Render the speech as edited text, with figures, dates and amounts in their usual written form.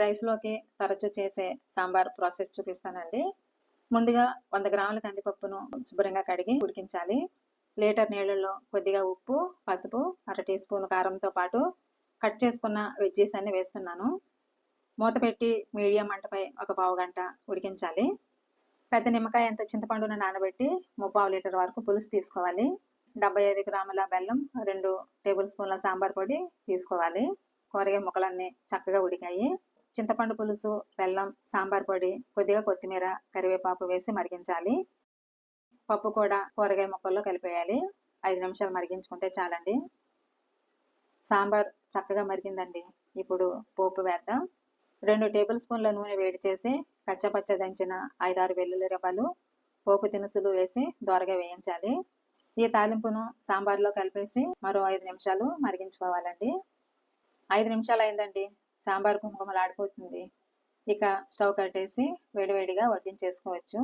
రైస్‌లోకి తరచూ చేసే సాంబార్ ప్రాసెస్ చూపిస్తానండి. ముందుగా 100 గ్రాముల కందిపప్పును శుభ్రంగా కడిగి ఉడికించాలి. లీటర్ నీళ్ళల్లో కొద్దిగా ఉప్పు, పసుపు, అర టీ స్పూన్ కారంతో పాటు కట్ చేసుకున్న వెజ్జీస్ అన్ని వేస్తున్నాను. మూత పెట్టి మీడియం మంటపై ఒక పావుగంట ఉడికించాలి. పెద్ద నిమ్మకాయ అంత చింతపండును నానబెట్టి 3/4 లీటర్ వరకు పులుసు తీసుకోవాలి. 75 గ్రాముల బెల్లం, 2 టేబుల్ స్పూన్ల సాంబార్ పొడి తీసుకోవాలి. కూరగాయ ముక్కలన్నీ చక్కగా ఉడికాయి. చింతపండు పులుసు, బెల్లం, సాంబార్ పొడి, కొద్దిగా కొత్తిమీర, కరివేపాకు వేసి మరిగించాలి. పప్పు కూడా కూరగాయ ముక్కల్లో కలిపేయాలి. 5 నిమిషాలు మరిగించుకుంటే చాలండి. సాంబార్ చక్కగా మరిగిందండి. ఇప్పుడు పోపు వేద్దాం. 2 టేబుల్ స్పూన్ల నూనె వేడి చేసి కచ్చపచ్చ దంచిన 5-6 వెల్లుల్లి రెబ్బలు, పోపు దినుసులు వేసి దోరగా వేయించాలి. ఈ తాలింపును సాంబార్లో కలిపేసి మరో 5 నిమిషాలు మరిగించుకోవాలండి. 5 నిమిషాలు అయిందండి. సాంబార్ గుమగుమలాడిపోతుంది. ఇక స్టవ్ కట్టేసి వేడివేడిగా వడ్డించేసుకోవచ్చు.